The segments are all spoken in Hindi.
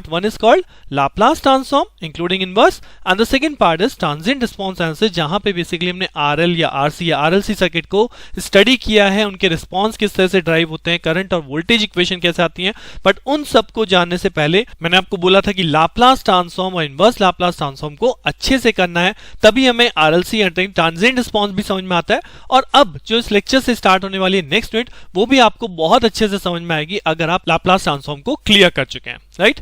One is called Laplace transform including inverse and the second part is transient response analysis, जहां पे बेसिकली हमने RL या RC या RLC सर्किट को स्टडी किया है, उनके रिस्पॉन्स किस तरह से ड्राइव होते हैं, करंट और वोल्टेज इक्वेशन कैसे आती हैं। बट उन सब को जानने से पहले मैंने आपको बोला था कि लाप्लास ट्रांसफॉर्म और इनवर्स लाप्लास ट्रांसफॉर्म को अच्छे से करना है, तभी हमें RLC या ट्रांजिएंट रिस्पॉन्स भी समझ में आता है। और अब जो इस लेक्चर से स्टार्ट होने वाली है नेक्स्ट यूनिट, वो भी आपको बहुत अच्छे से समझ में आएगी अगर आप लाप्लास ट्रांसफॉर्म को क्लियर कर चुके हैं, right.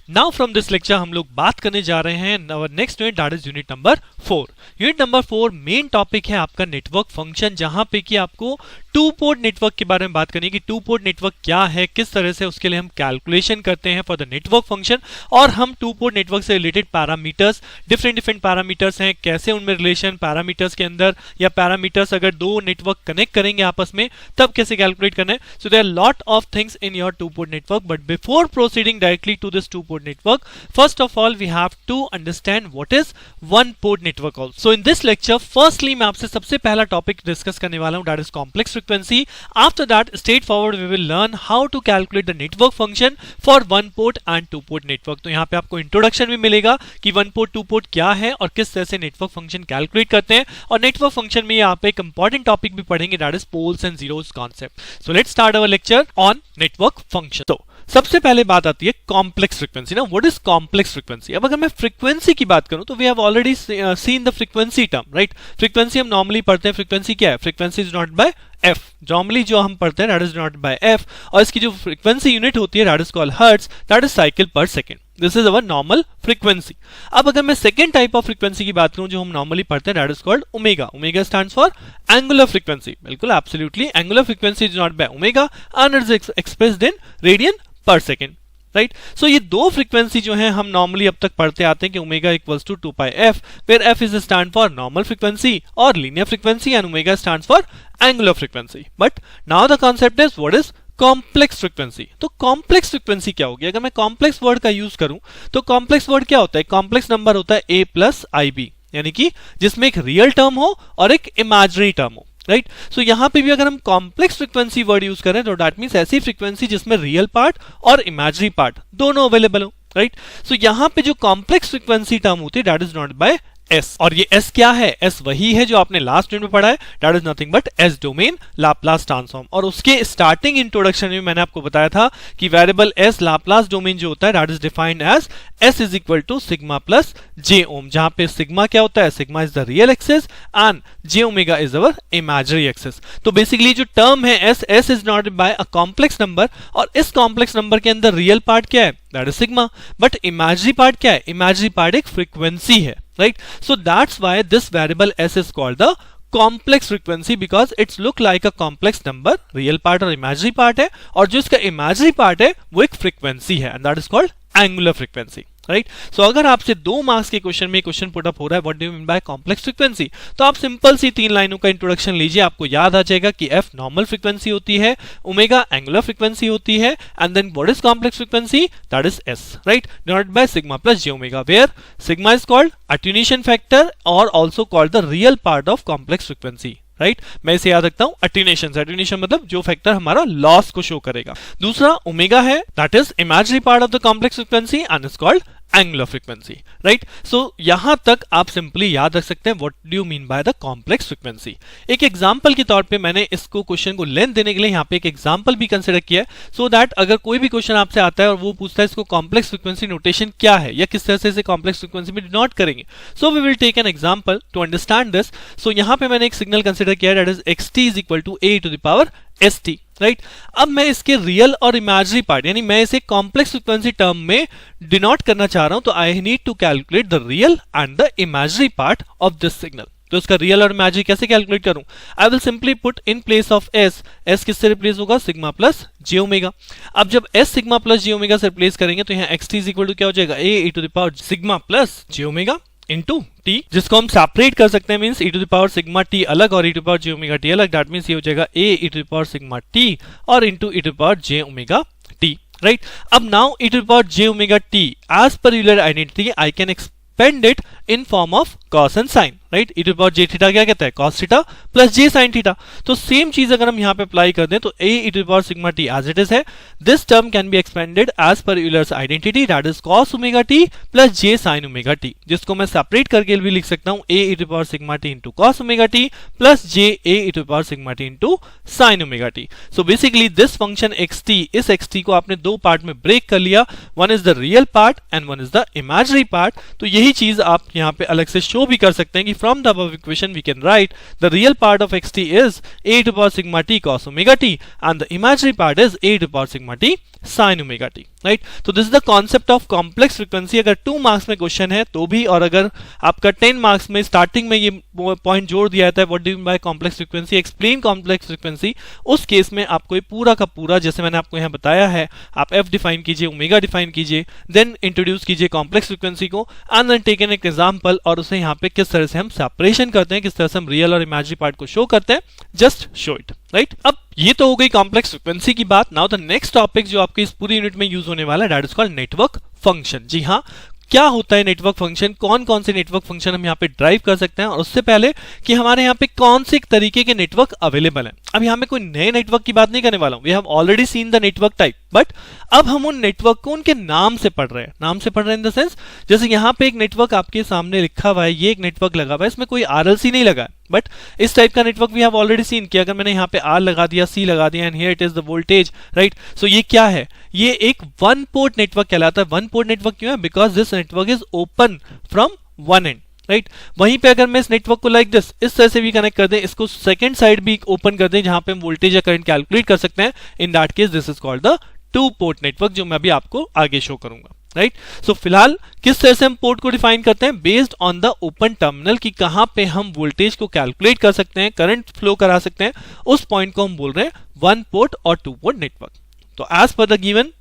Now from this lecture हम लोग बात करने जा रहे हैं our next unit, that is unit number 4। Unit number 4 main topic है आपका नेटवर्क फंक्शन, जहां पे कि आपको टू पोर्ट नेटवर्क के बारे में बात करनी है कि टू पोर्ट नेटवर्क क्या है, किस तरह से उसके लिए हम कैलकुलेशन करते हैं फॉर द नेटवर्क फंक्शन, और हम टू पोर्ट नेटवर्क से रिलेटेड पैरामीटर्स, डिफरेंट पैरामीटर्स हैं, कैसे उनमें रिलेशन पैरामीटर्स के अंदर या पैरामीटर्स अगर दो नेटवर्क कनेक्ट करेंगे आपस में तब कैसे कैलकुलेट करना है। So there are lot of things in your two port network, but before proceeding directly to this two port network, first of all we have to understand what is one port network also. So in this lecture firstly मैं आपसे सबसे पहला टॉपिक डिस्कस करने वाला हूं, that is complex frequency. After that straightforward we will learn how to calculate the network function for one port and two port network. तो यहाँ पे आपको इंट्रोडक्शन भी मिलेगा कि वन पोर्ट टू पोर्ट क्या है और किस तरह से नेटवर्क फंक्शन कैलकुलेट करते हैं, और नेटवर्क फंक्शन में यहाँ पे एक इंपॉर्टेंट टॉपिक भी पढ़ेंगे, that is poles and zeros concept. So let's start our lecture on network function. तो सबसे पहले बात आती है कॉम्प्लेक्स फ्रीक्वेंसी ना, व्हाट इज कॉम्प्लेक्स फ्रीक्वेंसी। अब अगर मैं फ्रीक्वेंसी की बात करूं तो we have already seen the frequency term, right. Frequency हम नॉर्मली पढ़ते हैं, फ्रीक्वेंसी क्या है, frequency is not by f, normally जो हम पढ़ते हैं that is not by f, और इसकी जो फ्रीक्वेंसी यूनिट होती है that is called hertz, that is cycle per second, this is our normal frequency. अब अगर मैं सेकंड टाइप ऑफ फ्रीक्वेंसी की बात करूं जो हम नॉर्मली पढ़ते हैं that is called omega, omega stands for angular frequency, बिल्कुल absolutely, angular frequency is not by omega and is expressed in radian per second, right. So ये दो फ्रीक्वेंसी जो है हम नॉर्मली अब तक पढ़ते आते हैं कि omega equals to 2 pi f, where f is stand for normal frequency और linear frequency and omega stands for angular frequency. But now the concept is what is complex frequency. तो कॉम्प्लेक्स फ्रीक्वेंसी क्या होगी, अगर मैं कॉम्प्लेक्स वर्ड का यूज करूं तो कॉम्प्लेक्स वर्ड क्या होता है, कॉम्प्लेक्स नंबर होता है a प्लस IB, यानी कि जिसमें एक रियल टर्म हो और एक इमेजिनरी टर्म हो, राइट। सो यहां पे भी अगर हम कॉम्प्लेक्स फ्रीक्वेंसी वर्ड यूज करें तो दैट मींस ऐसी फ्रीक्वेंसी जिसमें रियल पार्ट और इमेजिनरी पार्ट दोनों अवेलेबल हो, राइट। सो यहां पे जो कॉम्प्लेक्स फ्रीक्वेंसी टर्म होती है that is not by S, और ये S क्या है, S वही है जो आपने लास्ट यूनिट में पढ़ा है, that is nothing but S domain Laplace transform. और उसके स्टार्टिंग इंट्रोडक्शन में मैंने आपको बताया था कि वेरिएबल S लाप्लास डोमेन जो होता है that is defined as S is equal to sigma plus J ohm, जहां पे सिग्मा क्या होता है, sigma is the real axis and J omega is our imaginary axis. तो बेसिकली जो टर्म है S is not by a complex number, और इस कॉम्प्लेक्स नंबर के अंदर रियल पार्ट क्या है, that is sigma, but imaginary part क्या है, इमेजिनरी पार्ट एक फ्रीक्वेंसी है, right? So that's why this variable S is called the complex frequency because it's look like a complex number, real part और imaginary part है, और जो इसका imaginary part है वो एक frequency है and that is called angular frequency, right. So अगर आपसे 2 मार्क्स के क्वेश्चन में क्वेश्चन पुट अप हो रहा है what do you mean bye complex frequency, तो आप सिंपल सी 3 लाइनों का इंट्रोडक्शन लीजिए, आपको याद आ जाएगा कि एफ नॉर्मल फ्रीक्वेंसी होती है, ओमेगा एंगुलर फ्रीक्वेंसी होती है, and then what is complex frequency, that is s, right, denoted by sigma plus J omega, where sigma is called attenuation factor और also called the real part of complex frequency, right. मैं इसे याद रखता हूं अटेन्यूएशन, अटेन्यूएशन मतलब जो फैक्टर हमारा लॉस को शो करेगा। दूसरा ओमेगा है, that is imaginary part of the complex frequency and is called angular frequency, right. So यहां तक आप सिंपली याद रख सकते हैं what do you mean by the complex frequency. एक एग्जांपल के तौर पे मैंने इसको क्वेश्चन को लेंथ देने के लिए यहां पे एक एग्जांपल भी कंसीडर किया है, सो दैट अगर कोई भी क्वेश्चन आपसे आता है और वो पूछता है इसको कॉम्प्लेक्स फ्रीक्वेंसी नोटेशन क्या है या किस तरह से इसे कॉम्प्लेक्स फ्रीक्वेंसी में डिनोट करेंगे, so we will take an example to understand this. So यहां पे मैंने एक सिग्नल कंसीडर किया that is xt is equal to a to the power st, right. अब मैं इसके रियल और इमेजिनरी पार्ट यानी मैं इसे कॉम्प्लेक्स फ्रीक्वेंसी टर्म में डिनोट करना चाह रहा हूं, तो I need to calculate the real and the imaginary part of this signal. तो इसका रियल और इमेजिनरी कैसे कैलकुलेट करूं, I will simply put in place of s किससे रिप्लेस होगा, सिग्मा प्लस जे ओमेगा। अब जब s सिग्मा प्लस जे ओमेगा से रिप्लेस करेंगे तो यहाँ xt इज इक्वल टू क्या हो जाएगा, a e to the power sigma plus J omega into t, जिसको हम सेपरेट कर सकते हैं, means e to the power sigma t अलग और e to the power j omega t अलग, दैट मींस ये हो जाएगा a e to the power sigma t और into e to the power j omega t, right. अब now e to the power j omega t as per Euler identity I can expand it in form of cos and sin, right. e to power j theta क्या कहता है, cos theta plus j sin theta. तो सेम चीज अगर हम यहाँ पे अप्लाई कर दें तो a e to power sigma t as it is है। This term can be expanded as per Euler's identity, that is cos omega t plus j sin omega t, जिसको मैं सेपरेट करके भी लिख सकता हूँ a e to power sigma t into cos omega t plus j a e to power sigma t into sin omega t। So basically this function xt, is xt को आपने दो पार्ट में ब्रेक कर लिया, one is the real part and one is the imaginary part. तो यही चीज आप यहाँ पे अलग से शो भी कर सकते हैं कि from the above equation we can write the real part of xt is a to power sigma t cos omega t and the imaginary part is a to power sigma t sin omega t, राइट। तो this is the concept of complex frequency. अगर 2 मार्क्स में क्वेश्चन है तो भी, और अगर आपका 10 मार्क्स में स्टार्टिंग में ये पॉइंट जोड़ दिया जाता है what do you mean bye complex frequency, explain complex frequency, उस केस में आपको ये पूरा का पूरा जैसे मैंने आपको यहाँ बताया है, आप f डिफाइन कीजिए, ओमेगा डिफाइन कीजिए, देन इंट्रोड्यूस कीजिए कॉम्प्लेक्स फ्रीक्वेंसी को and then take an example, और उसे यहाँ पे किस तरह से हम सेपरेशन करते हैं, किस तरह से हम रियल और इमेजिनरी पार्ट को शो करते हैं, जस्ट शो इट, राइट। अब ये तो हो गई कॉम्प्लेक्स फ्रीक्वेंसी की बात। नाउ द नेक्स्ट टॉपिक जो आपके इस पूरी यूनिट में यूज होने वाला है that is called network function. जी हाँ, क्या होता है नेटवर्क फंक्शन, कौन कौन से नेटवर्क फंक्शन हम यहाँ पे ड्राइव कर सकते हैं, और उससे पहले कि हमारे यहाँ पे कौन से तरीके के नेटवर्क अवेलेबल हैं। अब यहाँ पे कोई नए नेटवर्क की बात नहीं करने वाला हूँ, we have already seen the network type, but अब हम उन नेटवर्क को उनके नाम से पढ़ रहे हैं। नाम से पढ़ रहे हैं इन द सेंस, जैसे यहाँ पे एक नेटवर्क आपके सामने लिखा हुआ है, ये एक नेटवर्क लगा हुआ है, इसमें कोई RLC नहीं लगा है, बट इस टाइप का network we have already seen कि अगर मैंने यहाँ पे R लगा दिया, C लगा दिया and here it is the voltage, right. So ये क्या है, ये एक वन पोर्ट नेटवर्क कहलाता है। वन पोर्ट नेटवर्क क्यों है, because this network is open from one and, right. वहीं पे अगर मैं इस नेटवर्क को लाइक दिस इस तरह से भी कनेक्ट कर दें, इसको सेकंड साइड भी ओपन कर दें जहां पे हम वोल्टेज या करंट कैलकुलेट कर सकते हैं, in that case this is called the two port network, जो मैं अभी आपको आगे शो करूंगा, राइट। सो फिलहाल किस तरह से हम पोर्ट को डिफाइन करते हैं, based on the open terminal, कि कहां पे हम वोल्टेज को कैलकुलेट कर सकते हैं, करंट फ्लो करा सकते हैं, उस पॉइंट को हम बोल रहे हैं वन पोर्ट और टू पोर्ट नेटवर्क। तो as per the given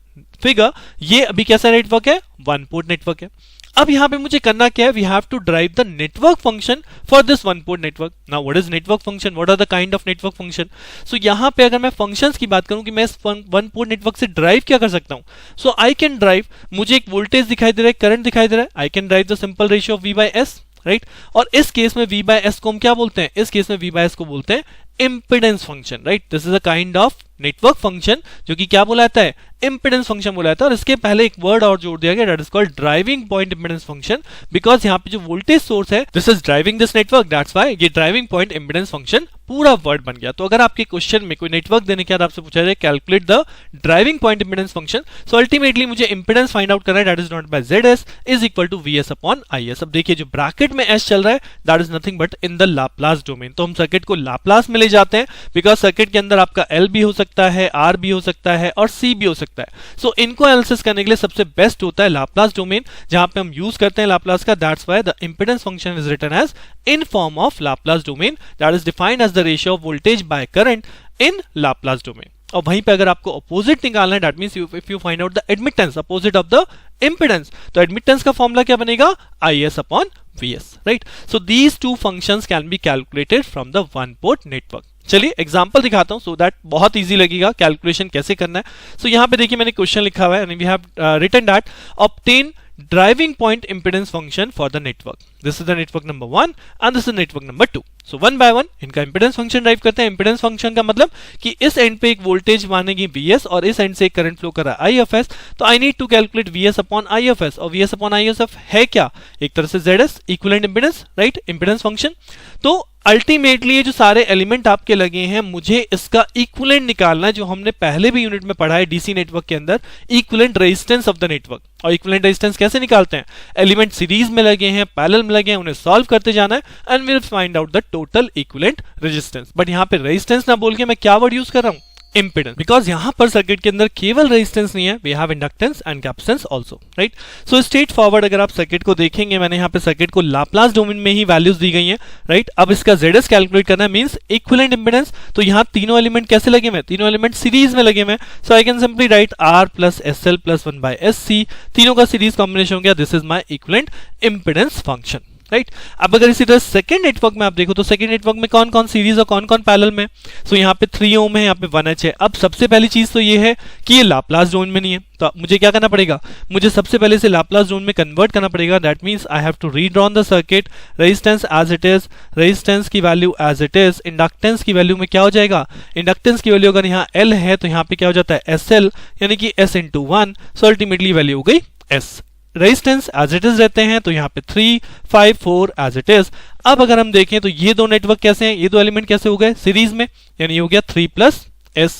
figure ये अभी कैसा नेटवर्क है, वन पोर्ट नेटवर्क है। अब यहां पे मुझे करना क्या है, we have to derive the network function for this one port network. Now what is network function, what are the kind of network function. So यहां पे अगर मैं फंक्शंस की बात करूं कि मैं इस वन पोर्ट नेटवर्क से ड्राइव क्या कर सकता हूं, सो आई कैन ड्राइव, मुझे एक वोल्टेज दिखाई दे रहा है, करंट दिखाई दे रहा है, I can drive the simple ratio of V by S, right. और इस केस में V by S को हम क्या बोलते हैं, इस केस में V by S को बोलते हैं impedance function, right. This is a kind of network function जो कि क्या बोला जाता है, इंपेडेंस फंक्शन बोला जाता है। और इसके पहले एक वर्ड और जोड़ दिया गया, that is called driving point impedance function, because यहाँ पे जो वोल्टेज सोर्स है this is driving this network, that's why ये ड्राइविंग पॉइंट इंपेडेंस फंक्शन पूरा वर्ड बन गया। तो अगर आपके क्वेश्चन में कोई नेटवर्क देने के बाद आपसे पूछा जाए calculate the driving point impedance function, so ultimately मुझे इंपेडेंस फाइंड आउट करना है, that is not by ZS is equal to VS upon IS। अब देखिए जो ब्रैकेट में S चल रहा है that is nothing but in the Laplace domain. तो हम सर्किट को लाप्लास में ले जाते हैं, बिकॉज सर्किट के अंदर आपका L भी हो सकता है, R भी हो सकता है और C भी हो सकता है। सो इनको एनालिसिस करने के लिए सबसे बेस्ट होता है लाप्लास डोमेन, जहां पे हम यूज करते हैं लाप्लास का। That's why the impedance function is written as in form of Laplace domain, that is defined as the ratio of voltage by current in Laplace domain. और वहीं पे अगर आपको अपोजिट निकालना है, that means if you find out the admittance opposite of the impedance, तो एडमिटेंस का फॉर्मूला क्या बनेगा, IS upon VS, right. So these two functions can be calculated from the one port network. चलिए एग्जांपल दिखाता हूं सो दैट बहुत इजी लगेगा कैलकुलेशन कैसे करना है। सो यहां पे देखिए मैंने क्वेश्चन लिखा हुआ है and we have written that obtain driving point impedance function for the network. This is the network number 1 and this is network number 2। So one by one इनका इंपेडेंस फंक्शन ड्राइव करते हैं। इंपेडेंस फंक्शन का मतलब कि इस एंड पे एक वोल्टेज मानेगी VS और इस एंड से एक करंट फ्लो कर रहा है IFS, तो I need to calculate VS upon IFS। और VS अपॉन IFS है क्या, एक तरह से ZS equivalent impedance, right, impedance function. तो अल्टीमेटली ये जो सारे एलिमेंट आपके लगे हैं, मुझे इसका इक्विवेलेंट निकालना है, जो हमने पहले भी यूनिट में पढ़ा है डीसी नेटवर्क के अंदर, equivalent resistance of the network. और इक्विवेलेंट रेजिस्टेंस कैसे निकालते हैं, एलिमेंट सीरीज में लगे हैं, पैरेलल में लगे हैं, उन्हें सॉल्व करते जाना है and will find out the total equivalent resistance. But यहाँ पे रेजिस्टेंस ना बोल के मैं क्या वर्ड यूज कर रहा हूं, इंपेडेंस, बिकॉज यहां पर सर्किट के अंदर केवल रेजिस्टेंस नहीं है, we have inductance and capacitance also, right. So straightforward अगर आप सर्किट को देखेंगे, मैंने यहां पे सर्किट को लाप्लास डोमेन में ही वैल्यूज दी गई हैं, राइट। अब इसका ZS कैलकुलेट करना है, मींस इक्विवेलेंट इंपेडेंस। तो यहां तीनों एलिमेंट कैसे लगे हुए, तीनों एलिमेंट सीरीज में लगे हुए, so I can simply write R plus SL plus 1 by SC, तीनों का सीरीज कॉम्बिनेशन हो गया, this is my equivalent impedance function. Right. अब अगर इसी तरह सेकंड नेटवर्क में आप देखो तो सेकंड नेटवर्क में कौन कौन सीरीज और कौन कौन पैरेलल में, सो यहाँ पे 3 ओम है, यहाँ पे 1H है। अब सबसे पहली चीज तो ये है कि ये लाप्लास जोन में नहीं है, तो मुझे क्या करना पड़ेगा, मुझे सबसे पहले से लाप्लास जोन में कन्वर्ट करना पड़ेगा। That means I have to redrawn the circuit, resistance as it is, resistance की value as it is, inductance की वैल्यू में क्या हो जाएगा, इंडक्टेंस की वैल्यू अगर यहाँ L है तो यहाँ पे क्या हो जाता है SL, यानी कि S into 1, so ultimately value हो गई S। Resistance as it is रहते हैं तो यहाँ पे 3, 5, 4 एज इट इज। अब अगर हम देखें तो ये दो नेटवर्क कैसे हैं, ये दो एलिमेंट कैसे हो गए सीरीज में, यानी हो गया 3+S।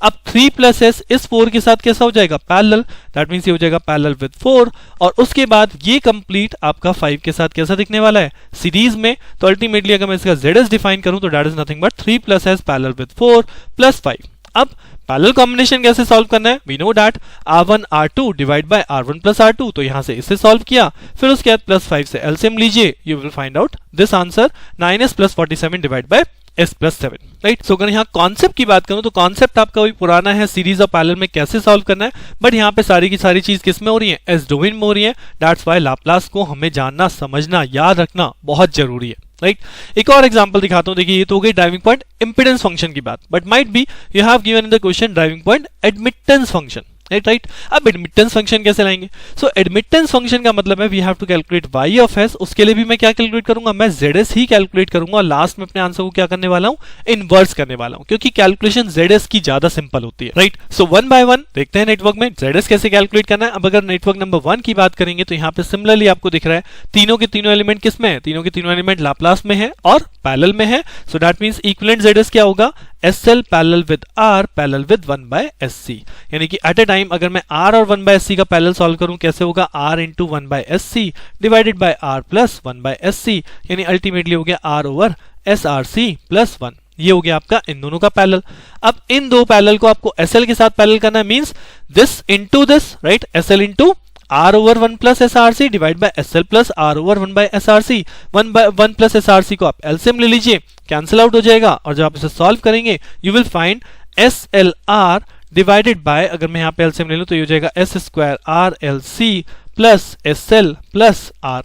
अब 3+S इस 4 के साथ कैसा हो जाएगा, पैरेलल, दैट मींस ये हो जाएगा पैरेलल विद 4। और उसके बाद ये कंप्लीट आपका 5 के साथ कैसा दिखने वाला है, सीरीज में। तो अल्टीमेटली अगर मैं इसका ZS डिफाइन करूं तो that is nothing but 3+S parallel with 4 + 5। अब पैरेलल कॉम्बिनेशन कैसे सॉल्व करना है, we know that R1 R2 divide by R1 + R2, तो यहां से इसे सॉल्व किया, फिर उसके बाद +5 से एलसीएम लीजिए, you will find out this answer 9S + 47 divide by S + 7, right. So अगर यहाँ कॉन्सेप्ट की बात करूं तो कॉन्सेप्ट आपका वही पुराना है, सीरीज और पैरेलल में कैसे सॉल्व करना है, बट यहाँ पे सारी की सारी चीज किस में हो रही है, S डोमेन में हो रही है। दैट्स वाई लाप्लास को हमें जानना, समझना, याद रखना बहुत जरूरी है, राइट। एक और एग्जांपल दिखाता हूं, देखिए ये तो हो गई ड्राइविंग पॉइंट इंपेडेंस फंक्शन की बात, but might be you have given in the question driving point admittance function, right. अब एडमिटेंस फंक्शन कैसे लाएंगे, सो एडमिटेंस फंक्शन का मतलब है we have to calculate y of s, उसके लिए भी मैं क्या कैलकुलेट करूंगा, मैं ZS ही कैलकुलेट करूंगा, और लास्ट में अपने आंसर को क्या करने वाला हूं, इनवर्स करने वाला हूं, क्योंकि कैलकुलेशन ZS की ज्यादा सिंपल होती है, राइट। सो 1 by 1 देखते हैं नेटवर्क में ZS कैसे कैलकुलेट करना है। अब अगर नेटवर्क नंबर 1 की बात करेंगे तो यहाँ पे सिमिलरली आपको दिख रहा है तीनों के तीनों एलिमेंट किस में है, तीनों के तीनों एलिमेंट लाप्लास में है और पैरेलल में है। So that means equivalent ZS क्या होगा, SL parallel with R parallel with 1/SC, यानी कि एट ए टाइम अगर मैं R और 1/SC का पैरेलल सॉल्व करूं कैसे होगा, R into 1/SC divided by R plus 1/SC, यानी अल्टीमेटली हो गया R ओवर SRC प्लस 1। ये हो गया आपका इन दोनों का पैरेलल। अब इन दो पैरेलल को आपको SL के साथ पैरेलल करना है, means this into this, right, SL into R over 1 plus SRC divide by SL plus R over 1/SRC। 1 plus SRC को आप एलसीएम ले लीजिए, कैंसिल आउट हो जाएगा, और जब आप इसे सॉल्व करेंगे you will find SLR divided by, अगर मैं यहाँ पे एलसीएम ले लूं तो ये हो जाएगा S² RLC plus SL plus R।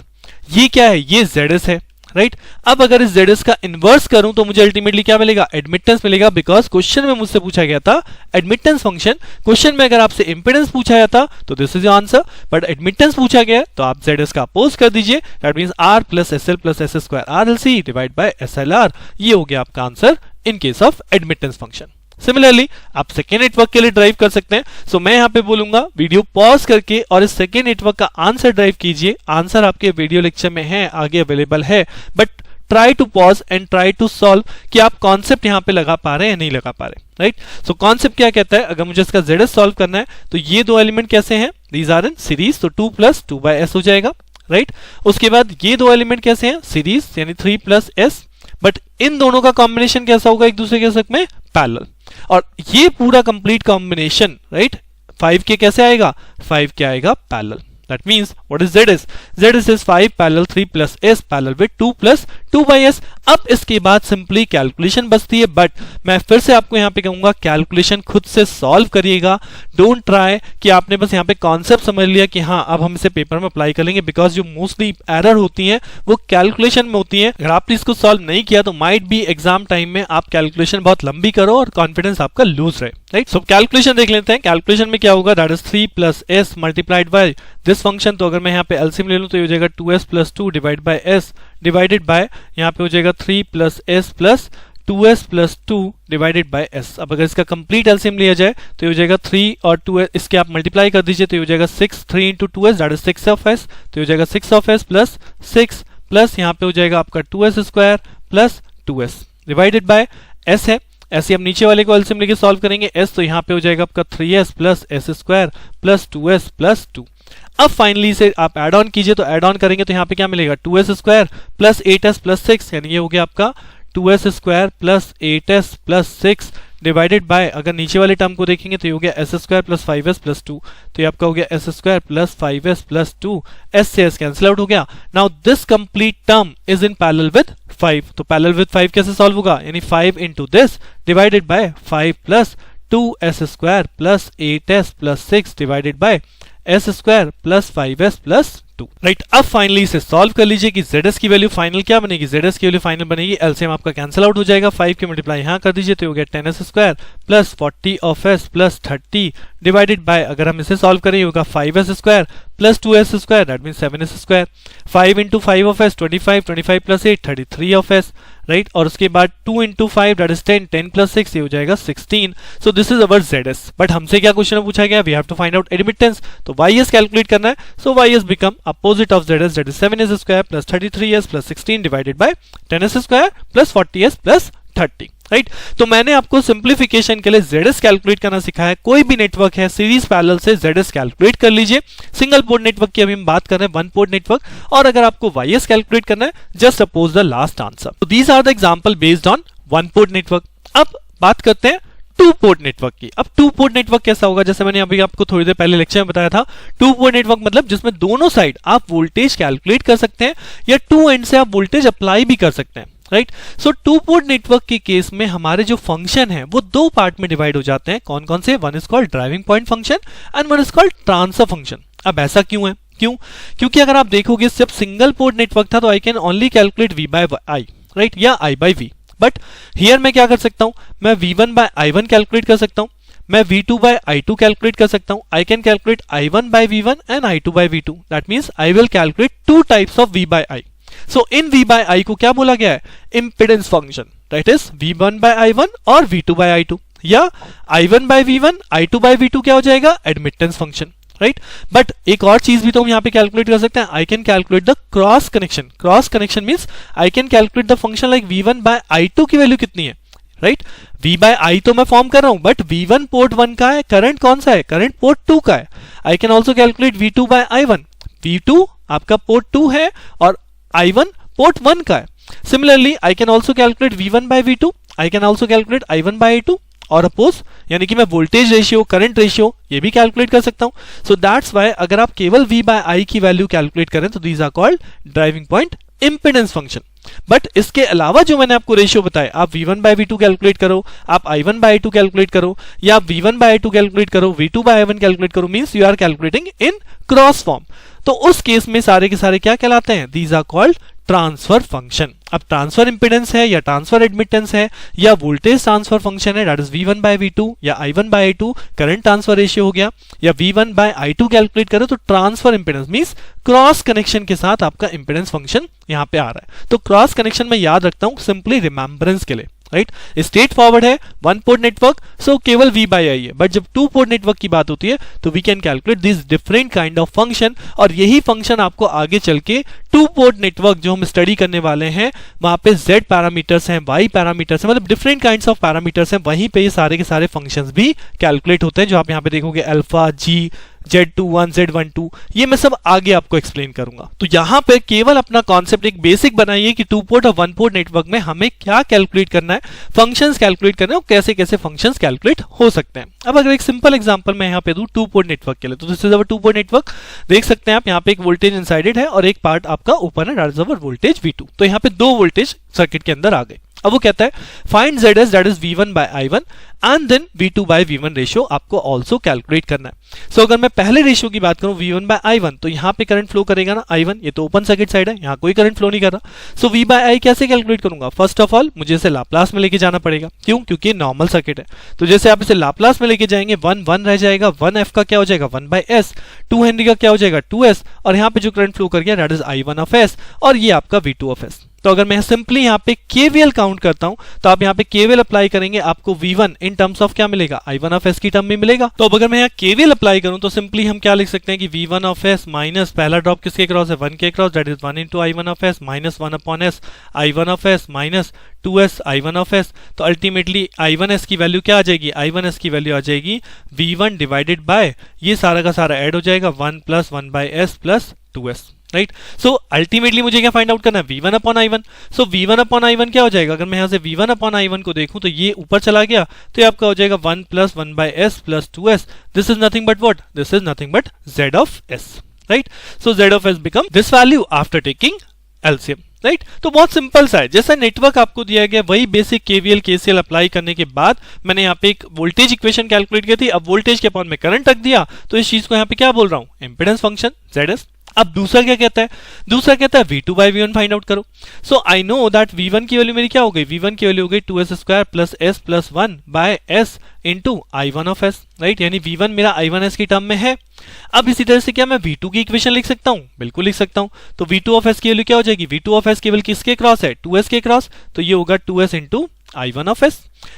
ये क्या है, ये ZS है, राइट। अब अगर इस ZS का इनवर्स करूं तो मुझे अल्टीमेटली क्या मिलेगा, एडमिटेंस मिलेगा, बिकॉज क्वेश्चन में मुझसे पूछा गया था एडमिटेंस फंक्शन। क्वेश्चन में अगर आपसे इंपेडेंस पूछा जाता तो this is your answer, but admittance पूछा गया तो आप ZS का अपोज कर दीजिए, that means R plus SL plus S² RLC divide by SLR। ये हो गया आपका answer in case of admittance function. Similarly आप सेकेंड नेटवर्क के लिए ड्राइव कर सकते हैं। सो मैं यहाँ पे बोलूंगा वीडियो पॉज करके और इस सेकेंड नेटवर्क का आंसर ड्राइव कीजिए। आंसर आपके वीडियो लेक्चर में है, आगे अवेलेबल है, but try to pause and try to solve कि आप कॉन्सेप्ट यहाँ पे लगा पा रहे हैं या नहीं लगा पा रहे, राइट। सो कॉन्सेप्ट क्या कहता है, अगर मुझे इसका ZS सॉल्व करना है तो ये दो एलिमेंट कैसे हैं, दीज आर इन सीरीज, तो 2 + 2/S हो जाएगा, राइट। उसके बाद ये दो एलिमेंट कैसे हैं, सीरीज, यानी 3 + S, बट इन दोनों का कॉम्बिनेशन कैसा होगा, एक दूसरे के साथ में पैरेलल। और ये पूरा कंप्लीट कॉम्बिनेशन, राइट, 5 के कैसे आएगा, 5 के आएगा parallel. That means what is ZS? ZS is 5 parallel 3 plus S parallel with 2 plus 2/S। अब इसके बाद सिंपली कैलकुलेशन बचती है, बट मैं फिर से आपको यहाँ पे कहूंगा कैलकुलेशन खुद से सॉल्व करिएगा। डोंट ट्राई कि आपने बस यहाँ पे कॉन्सेप्ट समझ लिया कि हाँ अब हम इसे पेपर में अप्लाई कर लेंगे, बिकॉज जो मोस्टली एरर होती है वो कैलकुलेशन में होती है। अगर आपने इसको सॉल्व नहीं किया तो माइट बी एग्जाम टाइम में आप कैलकुलेशन बहुत लंबी करो और कॉन्फिडेंस आपका लूज रहे, राइट। सो कैलकुलेशन देख लेते हैं। कैलकुलेशन में क्या होगा, that is 3 + S multiplied by this function. तो अगर मैं यहाँ पे एलसीएम ले लूं तो ये हो जाएगा 2S + 2 divide by S divided by, यहाँ पे हो जाएगा 3 + S + 2S + 2 divided by S। अब अगर इसका कंप्लीट एलसीएम लिया जाए तो ये हो जाएगा 3 और 2S, इसके आप मल्टीप्लाई कर दीजिए तो ये हो जाएगा 6, 3 × 2S that is 6 of S, तो ये हो जाएगा 6 ऑफ S प्लस 6 प्लस यहाँ पे हो जाएगा आपका 2S² plus 2S divided by S है। ऐसे हम नीचे वाले को एलसीएम लेके सॉल्व करेंगे S, तो यहाँ पे हो जाएगा आपका 3S plus S² plus 2S plus 2। अब फाइनली इसे आप ऐड ऑन कीजिए, तो ऐड ऑन करेंगे तो यहाँ पे क्या मिलेगा, 2S² प्लस 8S प्लस 6, यानी ये हो गया आपका 2S² plus 8S plus 6 divided by, अगर नीचे वाले टर्म को देखेंगे तो ये हो गया S² प्लस 5S प्लस 2, तो ये आपका हो गया S² plus 5S plus 2, S से S कैंसिल आउट हो गया। Now this complete term is in parallel with 5, तो पैरेलल विद 5 कैसे सॉल्व होगा, यानी 5 into this divided by 5 plus 2S² plus 8S plus 6 divided by S² plus 5S plus 2 right. अब फाइनली इसे सॉल्व कर लीजिए कि ZS की वैल्यू फाइनल क्या बनेगी, ZS की वैल्यू फाइनल बनेगी, एलसीएम आपका कैंसिल आउट हो जाएगा, 5 के मल्टीप्लाई यहाँ कर दीजिए तो हो गया 10s square plus 40 of s plus 30 divided by, अगर हम इसे सॉल्व करें होगा 5s square plus 2s square that mean 7s square, 5 into 5 of s 25, 25 plus 8 33 of s right, और उसके बाद 2 इंटू 5 दैट इज 10, 10 प्लस 6 ये हो जाएगा 16। So this is our ZS। But हमसे क्या क्वेश्चन में पूछा गया, we have to find out admittance, तो YS कैलकुलेट करना है, so YS become opposite of ZS that is 7s square plus 33s प्लस 16 divided by 10s square plus 40s plus 30 right. तो मैंने आपको सिंप्लीफिकेशन के लिए ZS कैलकुलेट करना सिखाया है। कोई भी नेटवर्क है सीरीज पैरेलल से ZS कैलकुलेट कर लीजिए। सिंगल पोर्ट नेटवर्क की अभी हम बात कर रहे हैं, वन पोर्ट नेटवर्क, और अगर आपको YS कैलकुलेट करना है just oppose the last answer. तो these are the example based on one port network. अब बात करते हैं टू पोर्ट नेटवर्क की। अब टू पोर्ट नेटवर्क कैसा होगा, जैसे मैंने अभी आपको थोड़ी देर पहले लेक्चर में बताया था, टू पोर्ट नेटवर्क मतलब जिसमें दोनों साइड आप वोल्टेज कैलकुलेट कर सकते हैं या टू एंड से आप वोल्टेज अप्लाई भी कर सकते हैं right. So to port network के केस में हमारे जो फंक्शन है वो दो पार्ट में डिवाइड हो जाते हैं। कौन कौन से, one is called driving point function and one is called transfer function. अब ऐसा क्यों है, क्योंकि अगर आप देखोगे जब सिंगल पोर्ट नेटवर्क था तो I can only calculate V by I right, या I by V, but here मैं क्या कर सकता हूं, मैं V1 by I1 कैलकुलेट कर सकता हूं, मैं V2 by I2 कैलकुलेट कर सकता हूं। I can calculate I1 by V1 and I2 by V2, that means I will calculate two types of V by I। So in V by I को क्या बोला गया है, impedance function, that is V1 by I1 और V2 by I2, या I1 by V1 I2 by V2 क्या हो जाएगा, एडमिटेंस फंक्शन राइट। बट एक और चीज भी तो हम यहाँ पे कैलकुलेट कर सकते हैं, I can calculate the cross connection. Cross connection means I can calculate the function like V1 by I2 की वैल्यू कितनी है राइट। V by I तो मैं फॉर्म कर रहा हूं, बट V1 पोर्ट 1 का है, करंट कौन सा है, करंट पोर्ट 2 का है। I can also calculate V2 by I1, V2 आपका पोर्ट 2 है और I1 पोर्ट 1 का है। Similarly I can also calculate V1 by V2, I can also calculate I1 by I2 और अपोज, यानी कि मैं वोल्टेज रेशियो, करंट रेशियो ये भी कैलकुलेट कर सकता हूं। सो दैट्स व्हाई अगर आप केवल V by I की वैल्यू कैलकुलेट करें तो these are called driving point impedance function. But इसके अलावा जो मैंने आपको रेशियो बताया, आप V1 by V2 कैलकुलेट करो, आप I1 by I2 कैलकुलेट करो, या आप V1 by I2 कैलकुलेट करो, V2 by I1 कैलकुलेट करो, means you are calculating in cross form. तो उस केस में सारे के सारे क्या कहलाते हैं, these are called transfer function. अब ट्रांसफर इंपेडेंस है या ट्रांसफर एडमिटेंस है या वोल्टेज ट्रांसफर फंक्शन है, that is V1 by V2 या I1 by I2, current transfer ratio हो गया, या V1 by I2 कैलकुलेट करो तो transfer impedance means cross connection के साथ आपका इंपेडेंस फंक्शन यहां पे आ रहा है। तो क्रॉस कनेक्शन में याद रखता हूं सिंपली रिमेंबरेंस के लिए राइट। स्ट्रेट फॉरवर्ड है, वन पोर्ट नेटवर्क, सो केवल V by I है, बट जब टू पोर्ट नेटवर्क की बात होती है तो we can calculate this different kind of function, और यही फंक्शन आपको आगे चल के टू पोर्ट नेटवर्क जो हम स्टडी करने वाले हैं वहां पे Z पैरामीटर्स हैं, Y पैरामीटर्स हैं, मतलब डिफरेंट काइंड्स ऑफ पैरामीटर्स हैं, वहीं पे ये सारे के सारे फंक्शंस भी कैलकुलेट होते हैं, जो आप यहाँ पे देखोगे अल्फा, G, Z21, Z12, ये मैं सब आगे आपको एक्सप्लेन करूंगा। तो यहां पे केवल अपना कॉन्सेप्ट एक बेसिक बनाइए कि टू पोर्ट और वन पोर्ट नेटवर्क में हमें क्या कैलकुलेट करना है, फंक्शंस कैलकुलेट करना है और कैसे कैसे फंक्शंस कैलकुलेट हो सकते हैं। अब अगर एक सिंपल एग्जांपल मैं यहां पे दूं टू पोर्ट नेटवर्क के लिए, तो this is our to port network. देख सकते हैं आप यहाँ पे एक वोल्टेज इनसाइडेड है और एक पार्ट आपका ओपन है, that is our voltage V2। तो यहाँ पे दो वोल्टेज सर्किट के अंदर आ गए। अब वो कहता है find ZS that is V1 by I1 and then V2 by V1 ratio आपको ऑल्सो कैलकुलेट करना है। सो अगर मैं पहले रेशियो की बात करूं V1 by I1, तो यहाँ पे करंट फ्लो करेगा ना I1, ये तो ओपन सर्किट साइड है, यहाँ कोई करंट फ्लो नहीं कर रहा। सो V by I कैसे कैलकुलेट करूंगा, फर्स्ट ऑफ ऑल मुझे इसे लाप्लास में लेके जाना पड़ेगा, क्योंकि नॉर्मल सर्किट है। तो जैसे आप इसे लाप्लास में लेके जाएंगे 1 1 रह जाएगा, 1F का क्या हो जाएगा 1 by S, 2 हेनरी का क्या हो जाएगा 2S, और यहाँ पे जो करंट फ्लो कर गया that is I1 of S और ये आपका V2 of S। तो अगर मैं सिंपली यहाँ पे KVL काउंट करता हूं तो आप यहाँ पे KVL अप्लाई करेंगे, आपको V1 इन टर्म्स ऑफ क्या मिलेगा, I1 of S की टर्म में मिलेगा। तो अब अगर मैं यहाँ KVL अप्लाई करूं तो सिंपली हम क्या लिख सकते हैं कि V1 of S माइनस पहला ड्रॉप किसके क्रॉस है, 1 के cross, that is 1 into I1 of S minus 1 upon S I1 of S minus 2S I1 of S। तो अल्टीमेटली I1S की वैल्यू क्या आ जाएगी, I1S की वैल्यू आ जाएगी V1 डिवाइडेड बाय ये सारा का सारा ऐड हो जाएगा 1 + 1 by S plus 2S right. So ultimately मुझे क्या फाइंड आउट करना है, V1 upon I1। सो V1 upon I1 क्या हो जाएगा, अगर मैं यहाँ से V1 upon I1 को देखूं तो ये ऊपर चला गया तो ये आपका हो जाएगा 1 + 1 by S plus 2S। This is nothing but what, this is nothing but Z of S right. So Z of S become this value after taking LCM right. तो बहुत सिंपल सा है, जैसा नेटवर्क आपको दिया गया वही बेसिक KVL KCL अप्लाई करने के बाद मैंने यहाँ पे एक वोल्टेज इक्वेशन कैलकुलेट की थी। अब वोल्टेज के अपॉन में करंट रख दिया तो इस चीज को यहाँ पे क्या बोल रहा हूँ, इंपेडेंस फंक्शन ZS। अब दूसरा क्या कहता है, दूसरा कहता है v2 by v1 find out करो। सो आई नो दैट v1 की वैल्यू मेरी क्या हो गई, v1 की वैल्यू हो गई 2s square plus s plus 1 by s into i1 of s, right, यानी v1 मेरा i1s की टर्म में है। अब इसी तरह से क्या मैं v2 की इक्वेशन लिख सकता हूं, बिल्कुल लिख सकता हूं। तो v2 ऑफ s की वैल्यू क्या हो जाएगी, v2 ऑफ s केवल किसके क्रॉस है, 2s के क्रॉस, तो ये होगा 2s into i1 of s।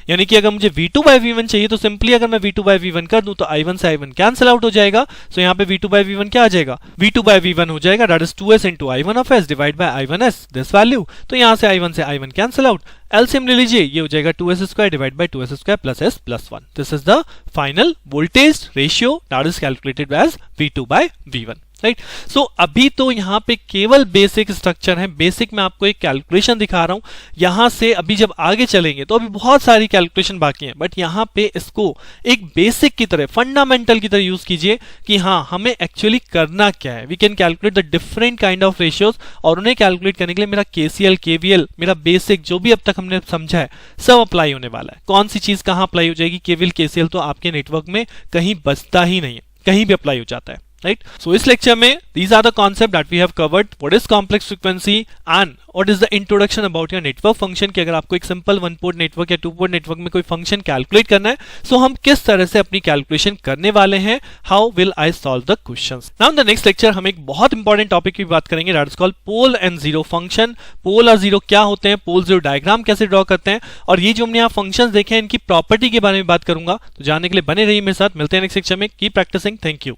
यानी कि अगर मुझे v2 बाई v1 चाहिए तो सिंपली अगर मैं v2 बाई v1 कर दूं तो i1 से i1 कैंसिल आउट हो जाएगा। सो यहाँ पे v2 बाई v1 क्या आ जाएगा, v2 बाई v1 हो जाएगा that is 2s into i1 of s divide by i1s this value. तो यहाँ से i1 कैंसिल आउट, एलसीएम ले लीजिए, ये हो जाएगा 2s square divide by 2s square plus s plus 1। This is the final voltage ratio that is calculated as v2 by v1, right. So अभी तो यहाँ पे केवल बेसिक स्ट्रक्चर है, बेसिक मैं आपको एक कैलकुलेशन दिखा रहा हूं। यहां से अभी जब आगे चलेंगे तो अभी बहुत सारी कैलकुलेशन बाकी है, बट यहाँ पे इसको एक बेसिक की तरह, फंडामेंटल की तरह यूज कीजिए कि हाँ हमें एक्चुअली करना क्या है। We can calculate the different kind of ratios, और उन्हें कैलकुलेट करने के लिए मेरा केसीएल केवीएल, मेरा बेसिक जो भी अब तक हमने समझा है सब अप्लाई होने वाला है। कौन सी चीज कहां अप्लाई हो जाएगी, केवीएल केसीएल तो आपके नेटवर्क में कहीं बचता ही नहीं है, कहीं भी अप्लाई हो जाता है, right? So इस लेक्चर में these are the concept that we have covered. What is complex frequency and what is the introduction about your network function, कि अगर आपको एक सिंपल वन पोर्ट नेटवर्क या टू पोर्ट नेटवर्क में कोई फंक्शन कैलकुलेट करना है, सो हम किस तरह से अपनी कैलकुलेशन करने वाले हैं, how will I solve the questions. Now in the next lecture हम एक बहुत इंपॉर्टेंट टॉपिक की बात करेंगे that is called pole and zero function. Pole और जीरो क्या होते हैं, पोल जीरो डायग्राम कैसे ड्रॉ करते हैं, और ये जो हमने यहाँ फंक्शंस देखे हैं इनकी प्रॉपर्टी के बारे में बात करूंगा। तो जानने के लिए बने रहिए मेरे साथ, मिलते हैं नेक्स्ट लेक्चर में। Keep practicing, thank you.